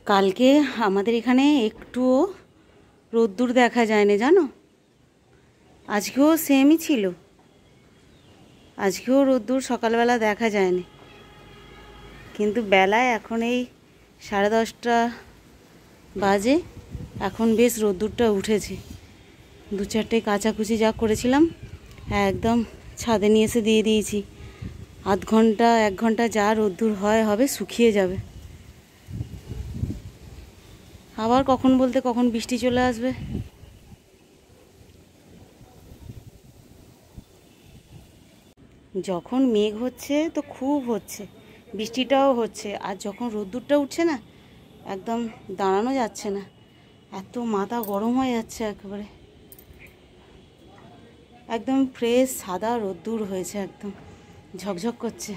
কালকে আমাদের এখানে একটুও রোদ্দুর দেখা যায়নি জানো। আজকেও সেমই ছিল, আজকেও রোদ্দুর সকালবেলা দেখা যায়নি, কিন্তু বেলায় এখন এই 10:30 বাজে, এখন বেশ রোদ্দুরটা উঠেছে। 2-4টে কাচাকুচি যা করেছিলাম একদম ছাদে নিয়ে এসে দিয়ে দিয়েছি। আধ ঘন্টা 1 ঘন্টা যা রোদ্দুর হবে, শুকিয়ে যাবে। আবার কখন বলতে কখন বৃষ্টি চলে আসবে। যখন মেঘ হচ্ছে তো খুব হচ্ছে, বৃষ্টিটাও হচ্ছে, আর যখন রোদ্দুরটা উঠছে না, একদম দাঁড়ানো যাচ্ছে না, এত মাথা গরম হয়ে যাচ্ছে একেবারে। একদম ফ্রেশ সাদা রোদ্দুর হয়েছে, একদম ঝকঝক করছে।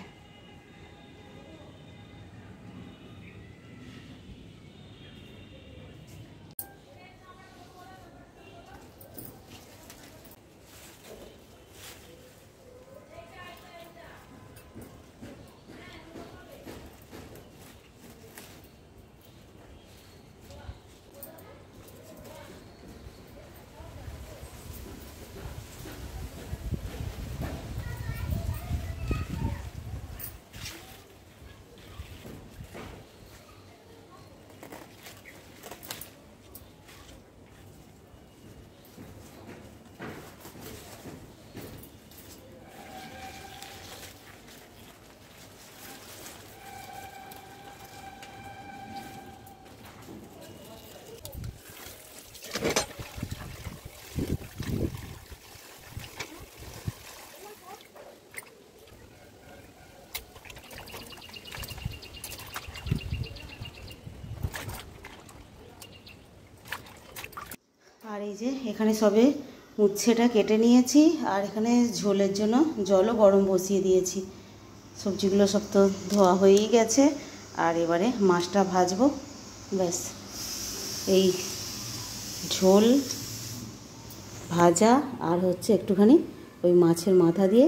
আর এই যে এখানে সবে উচ্ছেটা কেটে নিয়েছি, আর এখানে ঝোলের জন্য জলও গরম বসিয়ে দিয়েছি। সবজিগুলো সব তো ধোয়া হয়েই গেছে, আর এবারে মাছটা ভাজবো, ব্যাস। এই ঝোল ভাজা আর হচ্ছে একটুখানি ওই মাছের মাথা দিয়ে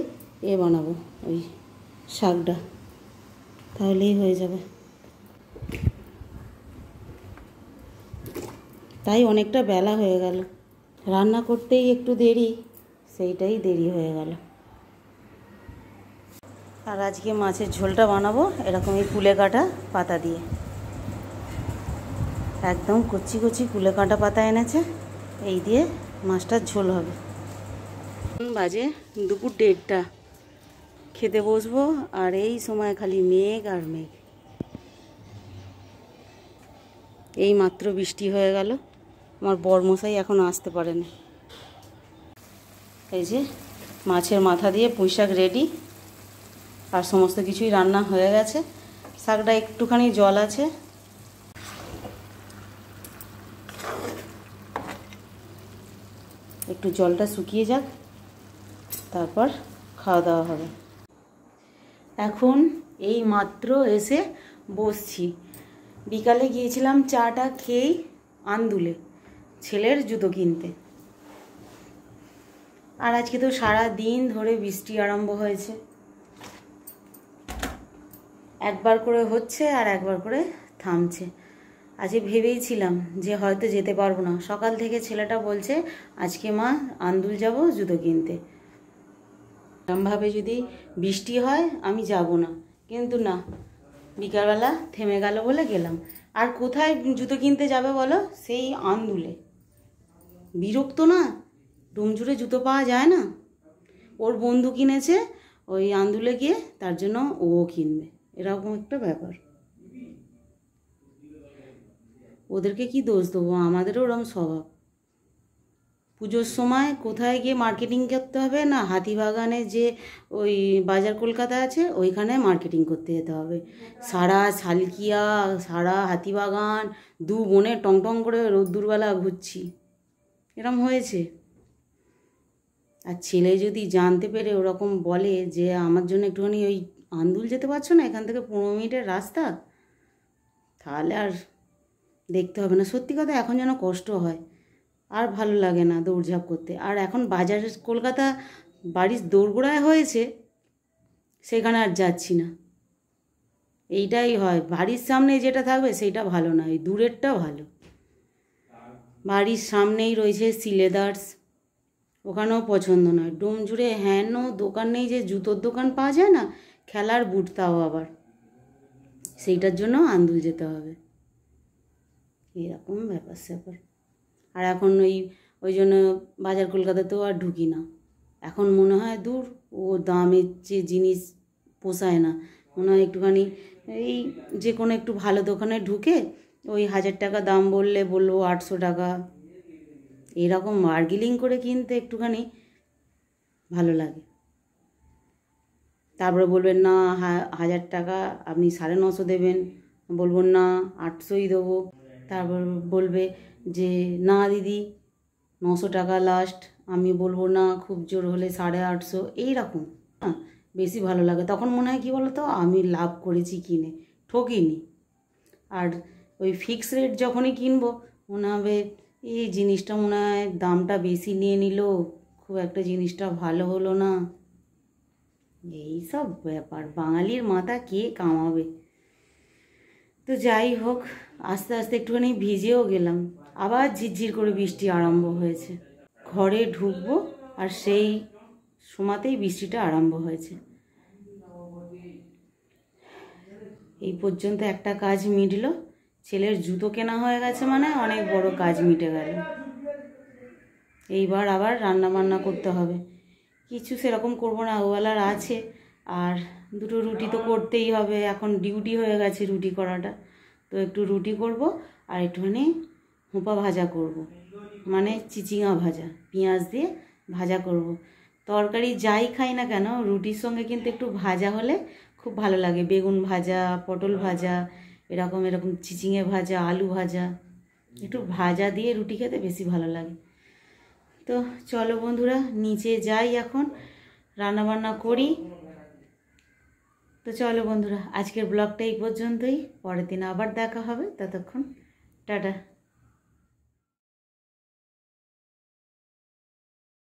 বানাবো ওই শাকটা, তাহলেই হয়ে যাবে। তাই অনেকটা বেলা হয়ে গেল, রান্না করতেই একটু দেরি, সেইটাই দেরি হয়ে গেল। আর আজকে মাছের ঝোলটা বানাবো এরকম এই কুলে কাটা পাতা দিয়ে, একদম কচি কচি কুলে কাটা পাতা এনেছে, এই দিয়ে মাছটার ঝোল হবে। বাজে দুপুর 1:30, খেতে বসবো, আর এই সময় খালি মেঘ আর মেঘ। এই মাত্র বৃষ্টি হয়ে গেল, আমার বরমশাই এখনও আসতে পারেনি। এই যে মাছের মাথা দিয়ে পুঁই শাক রেডি, আর সমস্ত কিছুই রান্না হয়ে গেছে। শাকটা একটুখানি জল আছে, একটু জলটা শুকিয়ে যাক, তারপর খাওয়া দাওয়া হবে। এখন এই মাত্র এসে বসছি। বিকালে গিয়েছিলাম চাটা খেয়েই আন্দুলে ছেলের জুতো কিনতে, আর আজকে তো সারা দিন ধরে বৃষ্টি আরম্ভ হয়েছে, একবার করে হচ্ছে আর একবার করে থামছে। আজকে ভেবেইছিলাম যে হয়তো যেতে পারবো না, সকাল থেকে ছেলেটা বলছে আজকে মা আন্দুল যাব জুতো কিনতে, এরমভাবে যদি বৃষ্টি হয় আমি যাব না, কিন্তু না, বিকালবেলা থেমে গেল বলে গেলাম। আর কোথায় জুতো কিনতে যাবে বলো, সেই আন্দুলে। বিরক্ত না, ডুমজুড়ে জুতো পাওয়া যায় না। ওর বন্ধু কিনেছে ওই আন্দুলে গিয়ে, তার জন্য ও কিনবে, এরকম একটা ব্যাপার। ওদেরকে কি দোষ দেবো, আমাদেরও ওরকম স্বভাব। পুজোর সময় কোথায় গিয়ে মার্কেটিং করতে হবে না, হাতিবাগানে যে ওই বাজার কলকাতা আছে ওইখানে মার্কেটিং করতে যেতে হবে। সারা সালকিয়া, সারা হাতিবাগান, 2 বোনে টং টং করে রোদ্দুরবেলা ঘুরছি, এরম হয়েছে। আর ছেলে যদি জানতে পেরে ওরকম বলে যে আমার জন্য একটুখানি ওই আন্দুল যেতে পারছো না, এখান থেকে 15 মিনিটের রাস্তা, তাহলে আর দেখতে হবে না। সত্যি কথা, এখন যেন কষ্ট হয়, আর ভালো লাগে না দৌড়ঝাঁপ করতে। আর এখন বাজার কলকাতা বাড়ির দোরগোড়ায় হয়েছে, সেখানে আর যাচ্ছি না। এইটাই হয়, বাড়ির সামনে যেটা থাকবে সেইটা ভালো নয়, দূরেরটা ভালো। বাড়ির সামনেই রয়েছে সিলেদার্স, ওখানেও পছন্দ নয়। ডোমজুড়ে হেন দোকান নেই যে জুতোর দোকান পাওয়া যায় না, খেলার বুট, তাও আবার সেইটার জন্য আন্দুল যেতে হবে, এরকম ব্যাপার স্যাপার। আর এখন ওই জন্য বাজার কলকাতাতেও আর ঢুকি না। এখন মনে হয় দূর, ও দামের যে জিনিস পোষায় না, মনে হয় একটুখানি এই যে কোনো একটু ভালো দোকানে ঢুকে ওই 1000 টাকা দাম বললো 800 টাকা, এরকম বার্গেনিং করে কিনতে একটুখানি ভালো লাগে। তারপরে বলবেন না 1000 টাকা আপনি 950 দেবেন, বলবো না 800ই দেবো। তারপর বলবে যে না দিদি 900 টাকা লাস্ট, আমি বলবো না খুব জোর হলে 850, এইরকম না বেশি ভালো লাগে। তখন মনে হয় কী বলো তো, আমি লাভ করেছি কিনে, ঠকিনি। আর ওই ফিক্স রেট যখনই কিনবো মনে হবে এই জিনিসটা মনে হয় দামটা বেশি নিয়ে নিল, খুব একটা জিনিসটা ভালো হলো না, এই সব ব্যাপার। বাঙালির মাথা কে কামাবে। তো যাই হোক, আস্তে আস্তে একটুখানি ভিজেও গেলাম, আবার ঝিরঝির করে বৃষ্টি আরম্ভ হয়েছে। ঘরে ঢুকবো আর সেই সময়তেই বৃষ্টিটা আরম্ভ হয়েছে। এই পর্যন্ত একটা কাজ মিটল, ছেলের জুতো কেনা হয়ে গেছে, মানে অনেক বড় কাজ মিটে গেল। এইবার আবার রান্না বান্না করতে হবে, কিছু সেরকম করবো না, ওবেলার আছে। আর দুটো রুটি তো করতেই হবে, এখন ডিউটি হয়ে গেছে রুটি করাটা। তো একটু রুটি করব আর একটুখানি হোঁপা ভাজা করব, মানে চিচিঙা ভাজা, পেঁয়াজ দিয়ে ভাজা করব। তরকারি যাই খাই না কেন রুটির সঙ্গে কিন্তু একটু ভাজা হলে খুব ভালো লাগে। বেগুন ভাজা, পটল ভাজা, এরকম চিচিঙে ভাজা, আলু ভাজা, একটু ভাজা দিয়ে রুটি খেতে বেশি ভালো লাগে। তো চলো বন্ধুরা, নিচে যাই, এখন রান্নাবান্না করি। তো চলো বন্ধুরা, আজকের ব্লগটা এই পর্যন্তই, পরের দিন আবার দেখা হবে, ততক্ষণ টাটা।